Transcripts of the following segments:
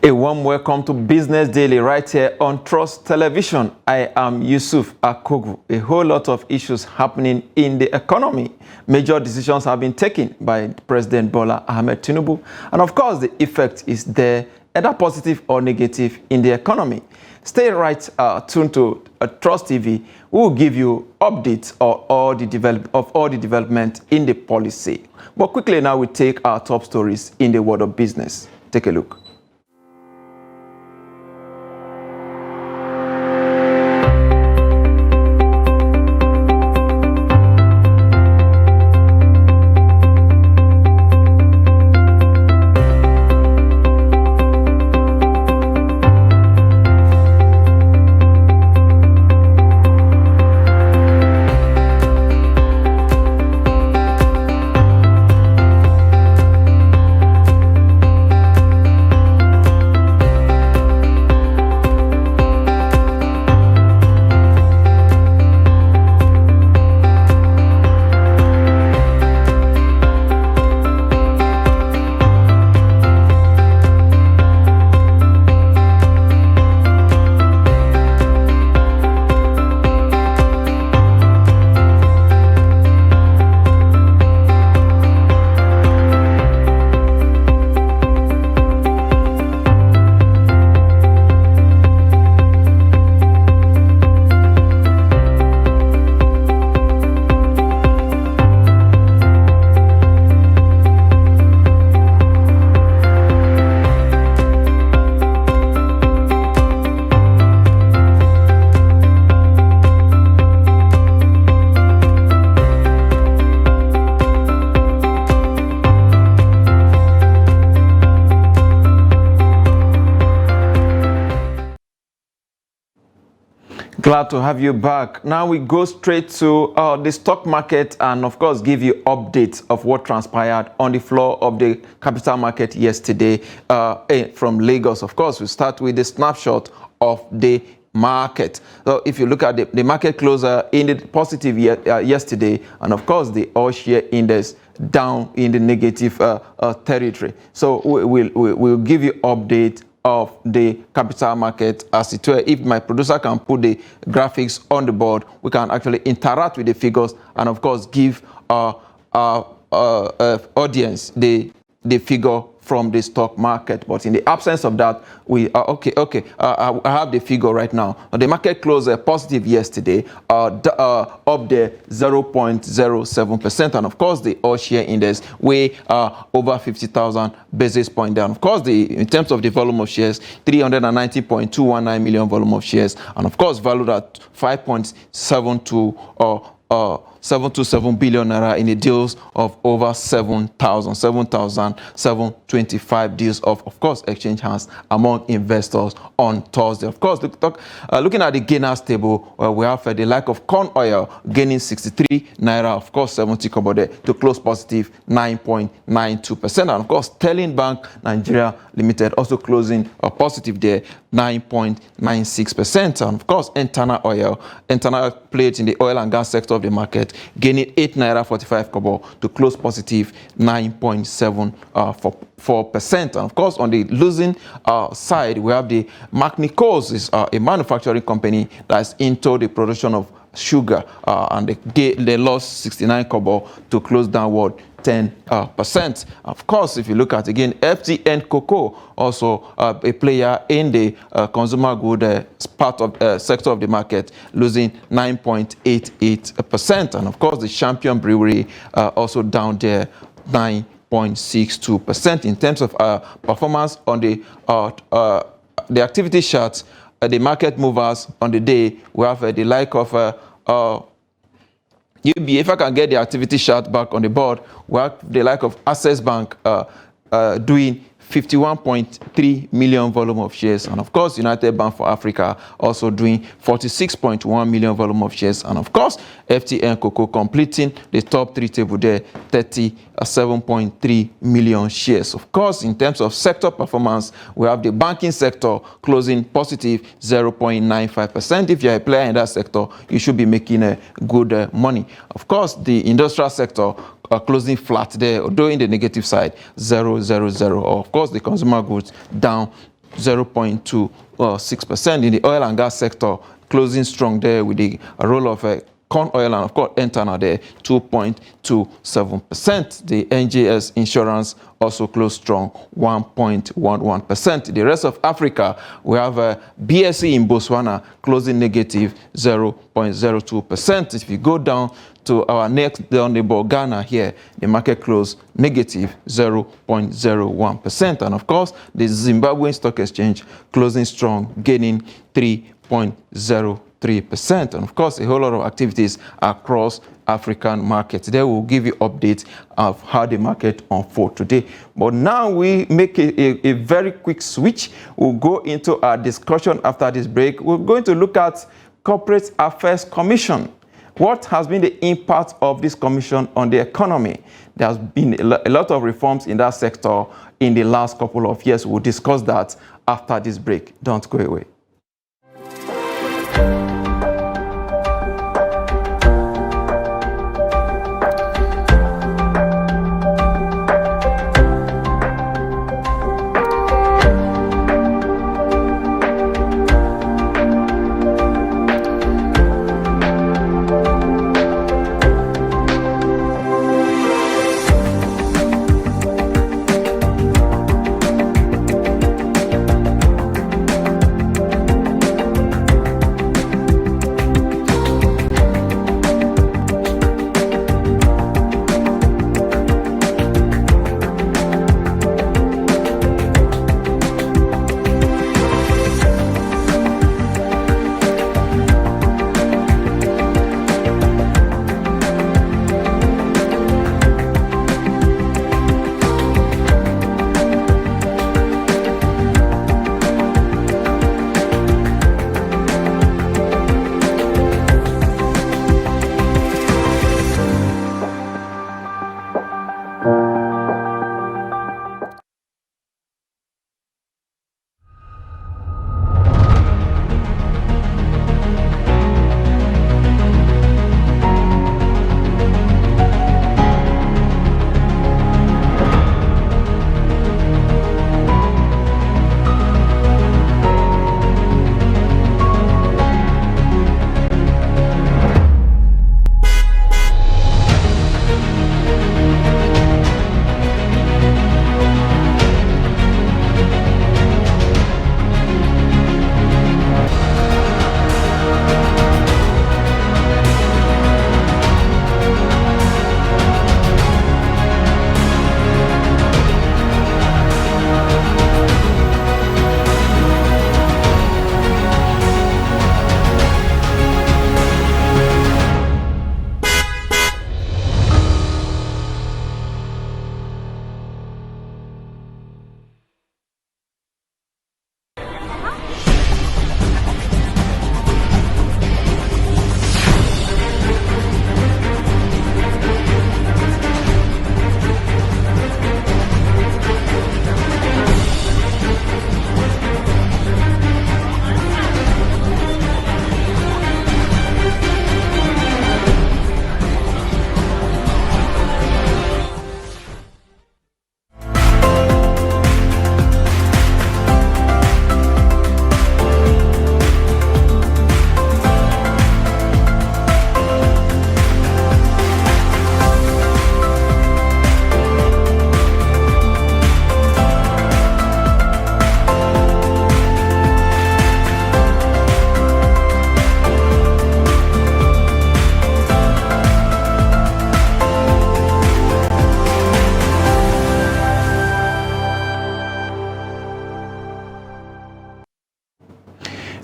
A warm welcome to Business Daily right here on Trust Television. I am Yusuf Akogu. A whole lot of issues happening in the economy. Major decisions have been taken by President Bola Ahmed Tinubu. And of course, the effect is there, either positive or negative, in the economy. Stay right tuned to Trust TV. We will give you updates of all the development in the policy. But quickly now, we take our top stories in the world of business. Take a look. Glad to have you back. Now we go straight to the stock market and, of course, give you updates of what transpired on the floor of the capital market yesterday from Lagos. Of course, we start with the snapshot of the market. So if you look at the market closer in the positive yesterday, and of course the all share index down in the negative territory. So we'll give you update of the capital market as it were. If my producer can put the graphics on the board, we can actually interact with the figures and of course give our audience the figure from the stock market. But in the absence of that, we are I have the figure right now. The market closed positive yesterday, up there 0.07%, and of course the all share index way over 50,000 basis points down. Of course, in terms of the volume of shares, 390.219 million volume of shares, and of course valued at 727 billion naira in the deals of over 7,725 deals of course exchange hands among investors on Thursday. Of course, looking at the gainers table, we have the like of corn oil gaining 63 naira, of course 70 kobo there to close positive 9.92%, and of course Sterling Bank Nigeria Limited also closing positive there 9.96%, and of course internal plate in the oil and gas sector of the market gaining 8 naira 45 kobo to close positive 9.74%. And of course, on the losing side, we have the Magnicos, is a manufacturing company that's into the production of sugar, and they lost 69 kobo to close downward 10%. Of course, if you look at again FTN Cocoa, also a player in the consumer good part of sector of the market, losing 9.88%, and of course the Champion Brewery also down there 9.62%. In terms of performance on the activity charts, the market movers on the day, we have the like of if I can get the activity chart back on the board, we have the like of Access Bank doing 51.3 million volume of shares, and of course United Bank for Africa also doing 46.1 million volume of shares, and of course FTN Cocoa completing the top three table there, 37.3 million shares. Of course, in terms of sector performance, we have the banking sector closing positive 0.95%. If you're a player in that sector, you should be making good money. Of course, the industrial sector closing flat there, although in the negative side, 0.00. Of course, the consumer goods down 0.26%. In the oil and gas sector, closing strong there with the role of corn oil and of course ethanol there, 2.27%. The NJS insurance also closed strong, 1.11%. The rest of Africa, we have BSE in Botswana closing negative, 0.02%. If you go down to our next door neighbor, Ghana here, the market closed negative 0.01%. And of course, the Zimbabwean Stock Exchange closing strong, gaining 3.03%. And of course, a whole lot of activities across African markets. There we'll give you updates of how the market unfolds today. But now we make a very quick switch. We'll go into our discussion after this break. We're going to look at Corporate Affairs Commission. What has been the impact of this commission on the economy? There has been a lot of reforms in that sector in the last couple of years. We'll discuss that after this break. Don't go away.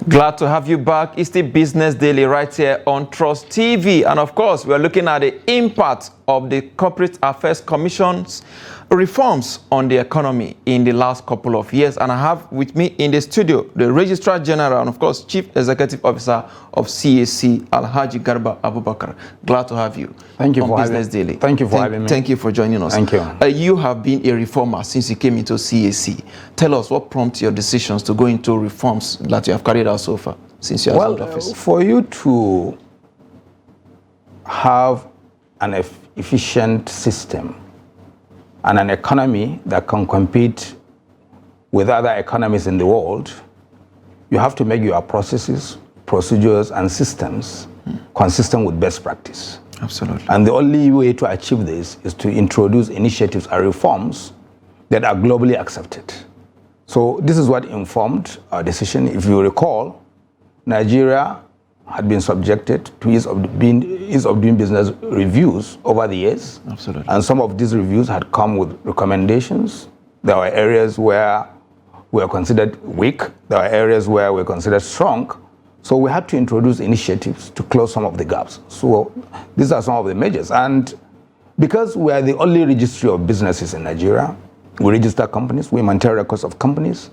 Glad to have you back. It's the Business Daily right here on Trust TV. And of course, we're looking at the impact of the Corporate Affairs Commission's reforms on the economy in the last couple of years. And I have with me in the studio the Registrar General and of course Chief Executive Officer of CAC, Alhaji Garba Abubakar. Glad to have you. Thank you on for Business Daily. Thank you for having me. Thank you for joining us. Thank you. You have been a reformer since you came into CAC. Tell us what prompted your decisions to go into reforms that you have carried out so far since you assumed office. For you to have an efficient system and an economy that can compete with other economies in the world, you have to make your processes, procedures, and systems consistent with best practice. Absolutely. And the only way to achieve this is to introduce initiatives and reforms that are globally accepted. So this is what informed our decision. If you recall, Nigeria had been subjected to ease of doing business reviews over the years. Absolutely. And some of these reviews had come with recommendations. There were areas where we were considered weak. There were areas where we were considered strong. So we had to introduce initiatives to close some of the gaps. So these are some of the measures. And because we are the only registry of businesses in Nigeria, we register companies, we maintain records of companies.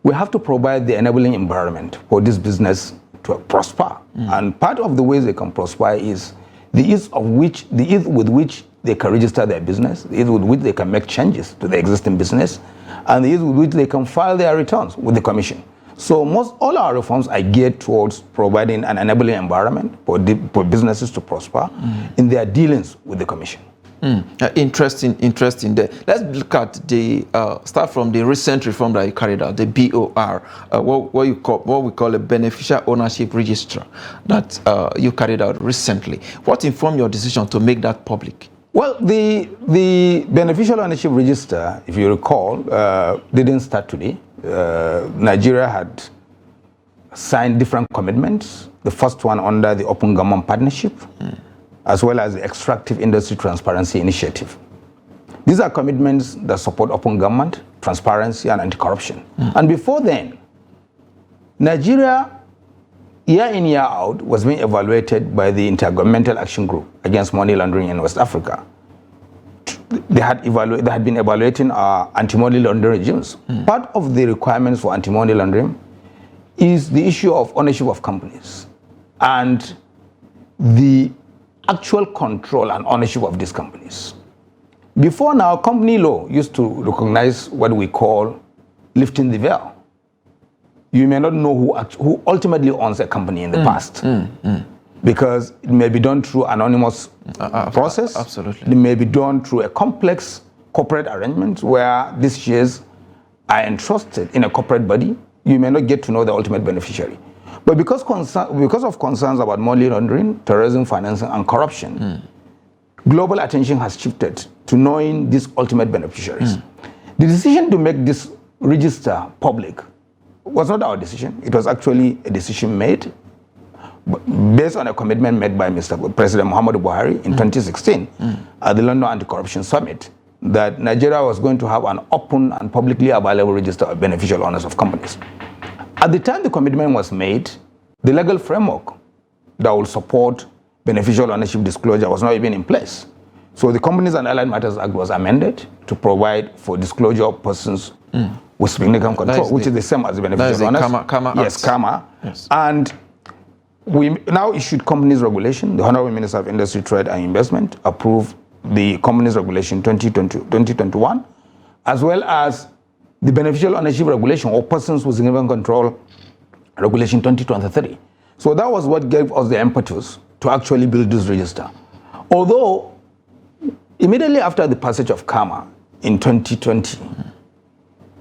We have to provide the enabling environment for this business to prosper. And part of the ways they can prosper is the ease with which they can register their business, the ease with which they can make changes to the existing business, and the ease with which they can file their returns with the Commission. So all our reforms are geared towards providing an enabling environment for businesses to prosper in their dealings with the Commission. Interesting there. Let's look at start from the recent reform that you carried out, the BOR, what we call a beneficial ownership register that you carried out recently. What informed your decision to make that public? Well, the beneficial ownership register, if you recall, didn't start today. Nigeria had signed different commitments. The first one under the Open Government Partnership, as well as the Extractive Industry Transparency Initiative. These are commitments that support open government, transparency, and anti-corruption. And before then, Nigeria, year in, year out, was being evaluated by the Intergovernmental Action Group Against Money Laundering in West Africa. They had been evaluating our anti-money laundering regimes. Part of the requirements for anti-money laundering is the issue of ownership of companies and the actual control and ownership of these companies. Before now, company law used to recognize what we call lifting the veil. You may not know who ultimately owns a company in the past. Because it may be done through anonymous process. Absolutely. It may be done through a complex corporate arrangement where these shares are entrusted in a corporate body. You may not get to know the ultimate beneficiary. But because of concerns about money laundering, terrorism financing, and corruption, global attention has shifted to knowing these ultimate beneficiaries. The decision to make this register public was not our decision. It was actually a decision made based on a commitment made by Mr. President Muhammadu Buhari in 2016 at the London Anti-Corruption Summit that Nigeria was going to have an open and publicly available register of beneficial owners of companies. At the time the commitment was made, the legal framework that will support beneficial ownership disclosure was not even in place. So the Companies and Allied Matters Act was amended to provide for disclosure of persons with significant control, which is the same as the beneficial owners. Yes, CAMA. Yes. And we now issued Companies Regulation. The Honorable Minister of Industry, Trade and Investment approved the Companies Regulation 2021, as well as the Beneficial Ownership Regulation or Persons with Significant Control Regulation 2023. So that was what gave us the impetus to actually build this register. Although, immediately after the passage of CAMA in 2020,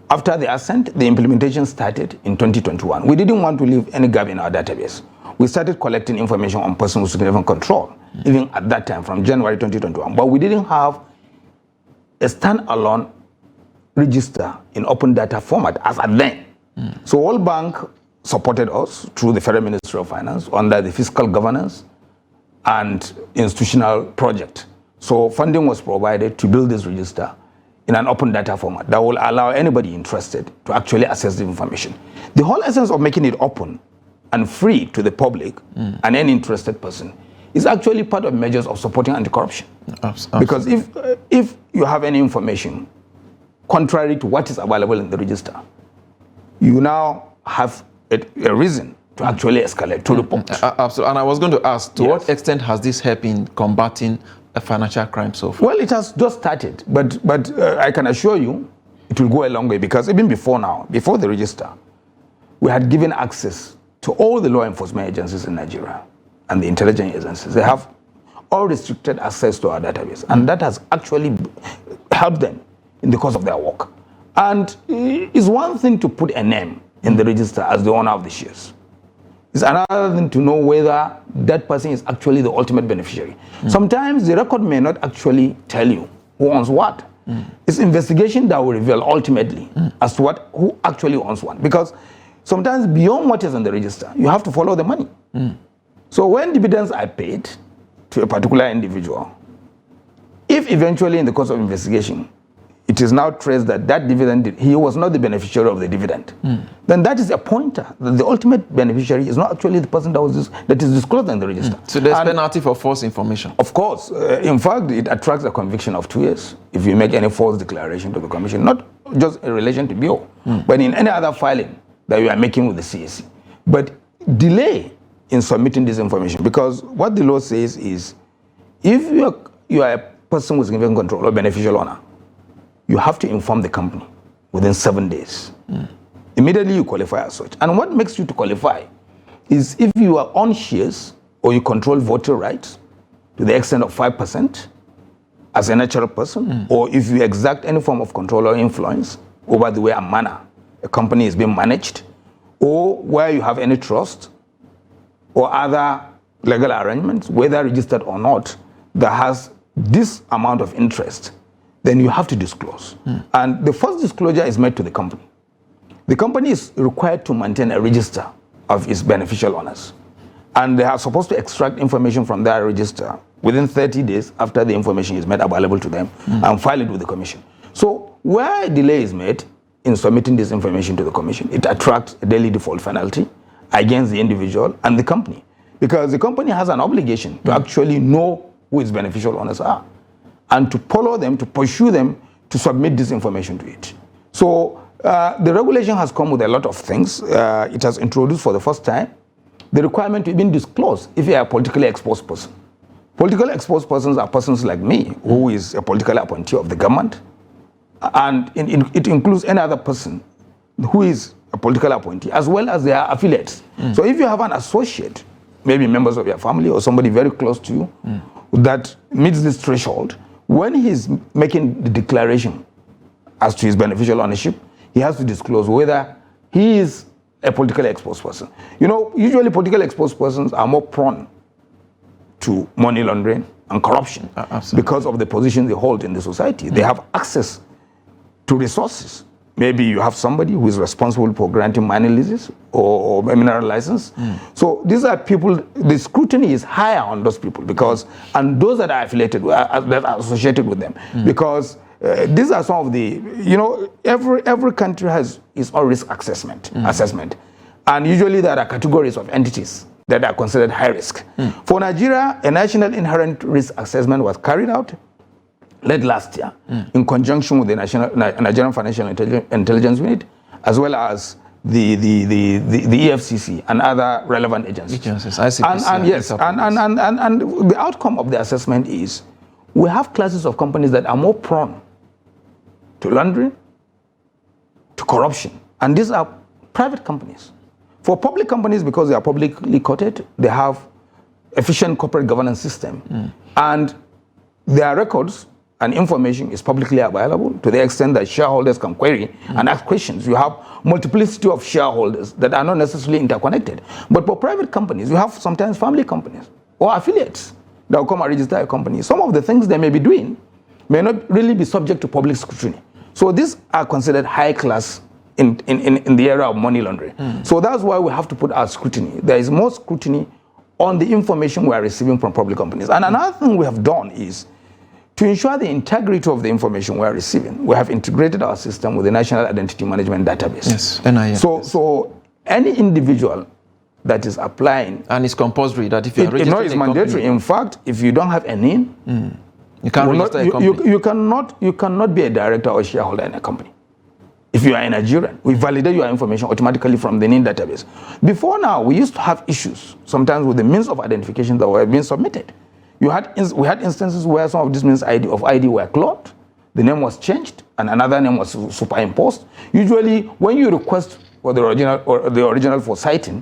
after the assent, the implementation started in 2021. We didn't want to leave any gap in our database. We started collecting information on persons with significant control, even at that time, from January 2021. But we didn't have a standalone register in open data format as at then. So World Bank supported us through the Federal Ministry of Finance under the Fiscal Governance and Institutional Project. So funding was provided to build this register in an open data format that will allow anybody interested to actually access the information. The whole essence of making it open and free to the public and any interested person is actually part of measures of supporting anti-corruption. Because if you have any information contrary to what is available in the register, you now have a reason to actually escalate to report. Absolutely. And I was going to ask, to what extent has this helped in combating a financial crime so far? Well, it has just started, but I can assure you it will go a long way, because even before now, before the register, we had given access to all the law enforcement agencies in Nigeria and the intelligence agencies. They have all restricted access to our database, and that has actually helped them in the course of their work. And it's one thing to put a name in the register as the owner of the shares. It's another thing to know whether that person is actually the ultimate beneficiary. Sometimes the record may not actually tell you who owns what. It's investigation that will reveal ultimately as to who actually owns what. Because sometimes beyond what is in the register, you have to follow the money. So when dividends are paid to a particular individual, if eventually in the course of investigation, it is now traced that dividend, he was not the beneficiary of the dividend, then that is a pointer that the ultimate beneficiary is not actually the person that is disclosed in the register. So there's penalty for false information? Of course. In fact, it attracts a conviction of 2 years if you make any false declaration to the commission, not just in relation to BO, but in any other filing that you are making with the CAC. But delay in submitting this information, because what the law says is, if you are a person with significant control or beneficial owner, you have to inform the company within 7 days. Immediately you qualify as such. And what makes you to qualify is if you are on shares or you control voter rights to the extent of 5% as a natural person, or if you exact any form of control or influence over the way and manner a company is being managed, or where you have any trust or other legal arrangements, whether registered or not, that has this amount of interest, then you have to disclose. And the first disclosure is made to the company. The company is required to maintain a register of its beneficial owners. And they are supposed to extract information from that register within 30 days after the information is made available to them and file it with the commission. So where a delay is made in submitting this information to the commission, it attracts a daily default penalty against the individual and the company. Because the company has an obligation to actually know who its beneficial owners are, and to follow them, to pursue them, to submit this information to it. So the regulation has come with a lot of things. It has introduced for the first time the requirement to even disclose if you are a politically exposed person. Politically exposed persons are persons like me, who is a political appointee of the government, and it includes any other person who is a political appointee, as well as their affiliates. So if you have an associate, maybe members of your family or somebody very close to you, that meets this threshold, when he's making the declaration as to his beneficial ownership, he has to disclose whether he is a politically exposed person. You know, usually politically exposed persons are more prone to money laundering and corruption because of the position they hold in the society. They have access to resources. Maybe you have somebody who is responsible for granting mining leases or mineral license. So these are people, the scrutiny is higher on those people because, and those that are affiliated, that are associated with them. Because these are some of the, you know, every country has its own risk assessment. And usually there are categories of entities that are considered high risk. For Nigeria, a national inherent risk assessment was carried out late last year in conjunction with the Nigerian Financial Intelligence Unit, as well as the EFCC and other relevant agencies. ICPC, and the outcome of the assessment is we have classes of companies that are more prone to laundering, to corruption, and these are private companies. For public companies, because they are publicly quoted, they have efficient corporate governance system, and their records and information is publicly available to the extent that shareholders can query and ask questions. You have multiplicity of shareholders that are not necessarily interconnected. But for private companies, you have sometimes family companies or affiliates that will come and register a company. Some of the things they may be doing may not really be subject to public scrutiny. So these are considered high class in the area of money laundering. So that's why we have to put our scrutiny. There is more scrutiny on the information we are receiving from public companies. And another thing we have done is to ensure the integrity of the information we are receiving, we have integrated our system with the National Identity Management Database. Yes, NIM. So any individual that is applying, and it's compulsory that if you are registered, no, it's mandatory. In fact, if you don't have a NIN, you can't register a company. You cannot be a director or shareholder in a company. If you are a Nigerian, we validate your information automatically from the NIN database. Before now, we used to have issues sometimes with the means of identification that were being submitted. We had instances where some of these means of ID were clogged, the name was changed, and another name was superimposed. Usually, when you request for the original for citing,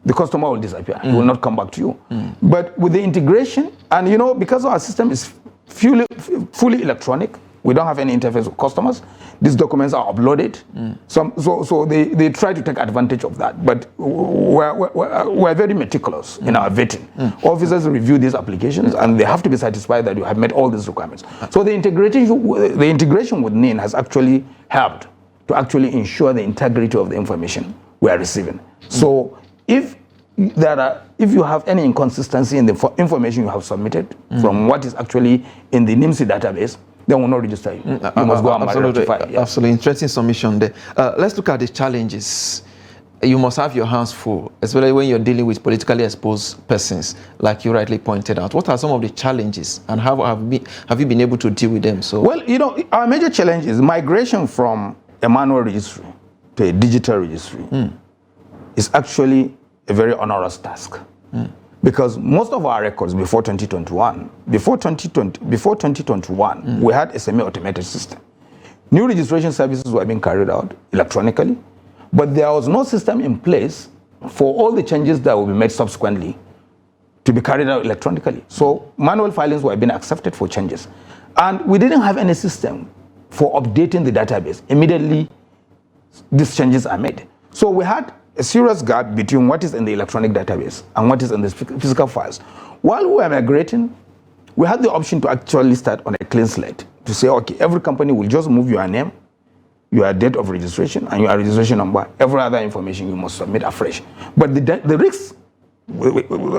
the customer will disappear. He will not come back to you. But with the integration, and you know, because our system is fully electronic, We don't have any interface with customers. These documents are uploaded. So they try to take advantage of that. But we're very meticulous in our vetting. Officers review these applications and they have to be satisfied that you have met all these requirements. So the integration with NIN has actually helped to actually ensure the integrity of the information we are receiving. So if you have any inconsistency in the information you have submitted from what is actually in the NIMSI database, they will not register you. You must go and rectify. Yeah. Absolutely, interesting submission there. Let's look at the challenges. You must have your hands full, especially when you're dealing with politically exposed persons, like you rightly pointed out. What are some of the challenges, and how have you been able to deal with them? So, well, our major challenge is migration from a manual registry to a digital registry. Is actually a very onerous task, because most of our records before 2021, we had a semi-automated system. New registration services were being carried out electronically, but there was no system in place for all the changes that will be made subsequently to be carried out electronically. So manual filings were being accepted for changes, and we didn't have any system for updating the database immediately these changes are made. So we had a serious gap between what is in the electronic database and what is in the physical files. While we were migrating, we had the option to actually start on a clean slate to say, okay, every company will just move your name, your date of registration, and your registration number. Every other information you must submit afresh. But the risk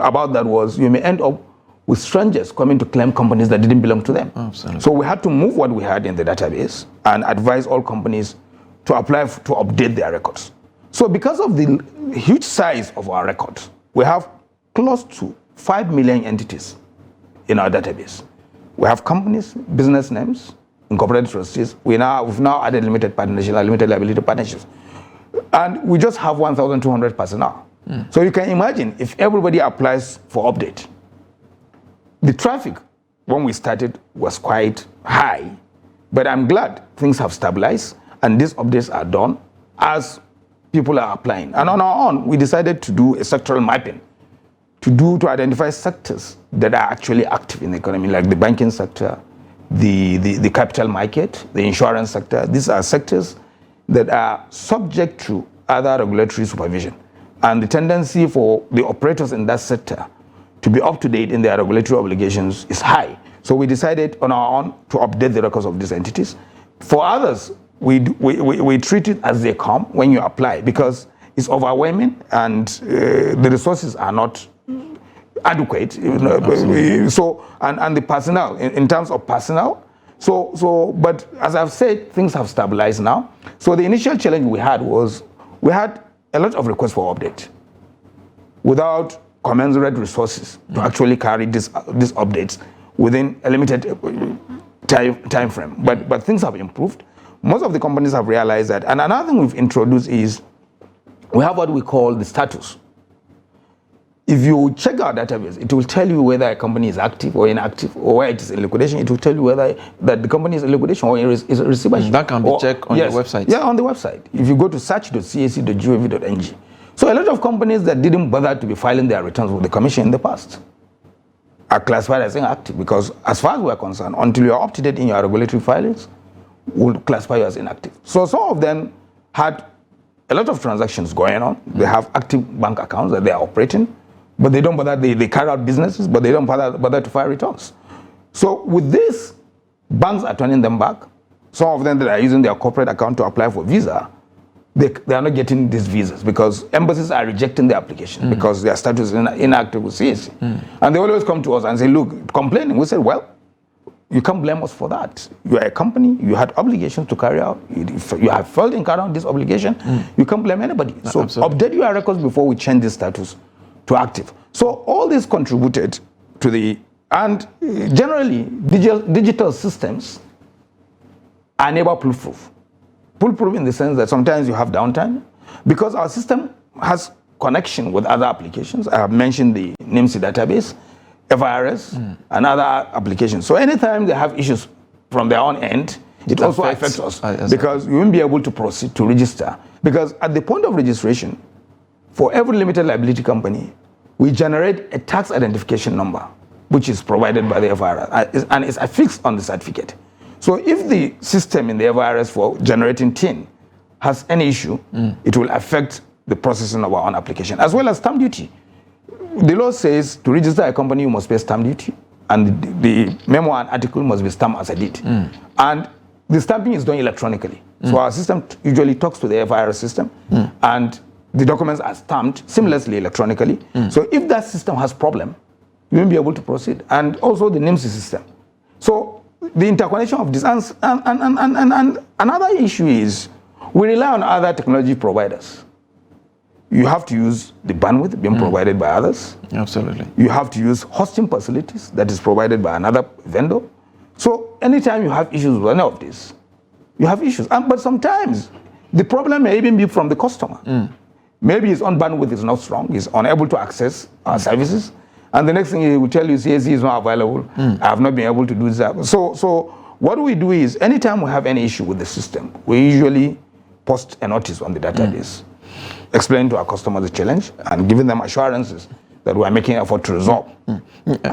about that was you may end up with strangers coming to claim companies that didn't belong to them. Absolutely. So we had to move what we had in the database and advise all companies to apply to update their records. So because of the huge size of our records, we have close to 5 million entities in our database. We have companies, business names, incorporated trustees. We've now added limited partnership, limited liability partnerships. And we just have 1,200 personnel. So you can imagine if everybody applies for update. The traffic when we started was quite high, but I'm glad things have stabilized and these updates are done as people are applying. And on our own, we decided to do a sectoral mapping to identify sectors that are actually active in the economy, like the banking sector, the capital market, the insurance sector. These are sectors that are subject to other regulatory supervision. And the tendency for the operators in that sector to be up to date in their regulatory obligations is high. So we decided on our own to update the records of these entities. For others, we treat it as they come when you apply, because it's overwhelming and the resources are not adequate. So and the personnel, in terms of personnel. But as I've said, things have stabilized now. So the initial challenge we had was we had a lot of requests for update without commensurate resources to actually carry these updates within a limited time frame. But things have improved. Most of the companies have realized that. And another thing we've introduced is we have what we call the status. If you check our database, it will tell you whether a company is active or inactive, or where it is in liquidation. It will tell you whether that the company is in liquidation or is a receivership. That can be checked on your website. Yeah, on the website. If you go to search.cac.gov.ng. So a lot of companies that didn't bother to be filing their returns with the commission in the past are classified as inactive, because as far as we are concerned, until you are up to date in your regulatory filings, we'll classify you as inactive. So some of them had a lot of transactions going on. They have active bank accounts that they are operating, but they don't bother. They carry out businesses, but they don't bother to file returns. So with this, banks are turning them back. Some of them that are using their corporate account to apply for visa, they are not getting these visas because embassies are rejecting their application because their status is inactive with CAC. And they always come to us and say, look, complaining. We said, well, you can't blame us for that. You are a company, you had obligations to carry out. You have failed in carrying out this obligation. You can't blame anybody. So update your records before we change the status to active. So all this contributed to the, and generally digital systems are never foolproof. Foolproof in the sense that sometimes you have downtime because our system has connection with other applications. I have mentioned the NIMSI database, FIRS, and other applications. So anytime they have issues from their own end, it also affects us because you won't be able to proceed to register. Because at the point of registration, for every limited liability company, we generate a tax identification number, which is provided by the FIRS, and it's affixed on the certificate. So if the system in the FIRS for generating TIN has any issue, it will affect the processing of our own application, as well as stamp duty. The law says to register a company, you must pay stamp duty, and the memo and article must be stamped as a deed. And the stamping is done electronically. So our system usually talks to the FIRS system, and the documents are stamped seamlessly electronically. So if that system has problem, you won't be able to proceed. And also the NIMS system. So the interconnection of this, and another issue is we rely on other technology providers. You have to use the bandwidth being provided by others. Absolutely. You have to use hosting facilities that is provided by another vendor. So anytime you have issues with any of this, you have issues. But sometimes the problem may even be from the customer. Maybe his own bandwidth is not strong. He's unable to access our services. And the next thing he will tell you is CAC is not available. I have not been able to do that. So what we do is anytime we have any issue with the system, we usually post a notice on the database, explain to our customers the challenge and giving them assurances that we are making an effort to resolve.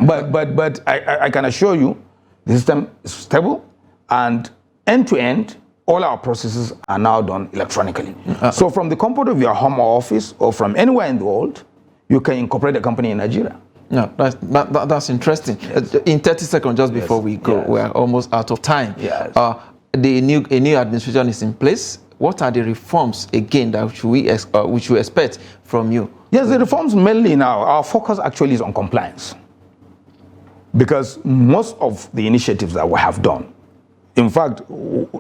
But I can assure you the system is stable, and end to end, all our processes are now done electronically. So from the comfort of your home or office or from anywhere in the world, you can incorporate a company in Nigeria. No, that's interesting. Yes. In 30 seconds, just before we go, we are almost out of time. Yes. A new administration is in place. What are the reforms, again, that we should expect from you? Yes, the reforms mainly now, our focus actually is on compliance. Because most of the initiatives that we have done, in fact,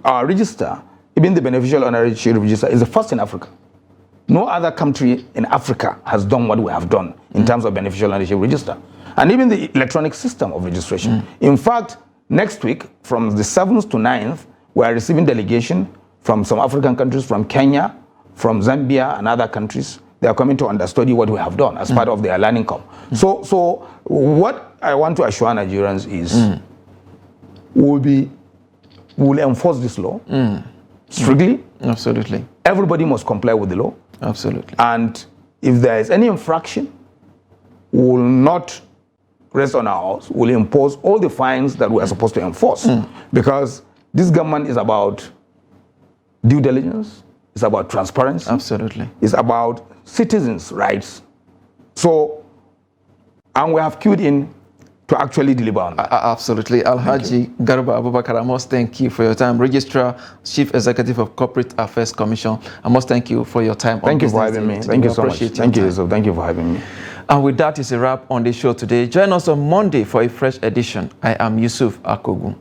our register, even the beneficial ownership register, is the first in Africa. No other country in Africa has done what we have done in terms of beneficial ownership register. And even the electronic system of registration. In fact, next week, from the 7th to 9th, we are receiving delegation from some African countries, from Kenya, from Zambia, and other countries. They are coming to understudy what we have done as part of their learning camp. So what I want to assure Nigerians is we'll enforce this law strictly. Absolutely. Everybody must comply with the law. Absolutely. And if there is any infraction, we will not rest on our horse. We'll impose all the fines that we are supposed to enforce. Because this government is about due diligence, it's about transparency. Absolutely. It's about citizens' rights. So, and we have queued in to actually deliver on that. Absolutely. Alhaji Garba Abubakar, I must thank you for your time. Registrar, Chief Executive of Corporate Affairs Commission, I must thank you for your time. Thank you for having me. Thank you so much. Thank you, Yusuf. Thank you for having me. And with that is a wrap on the show today. Join us on Monday for a fresh edition. I am Yusuf Akogu.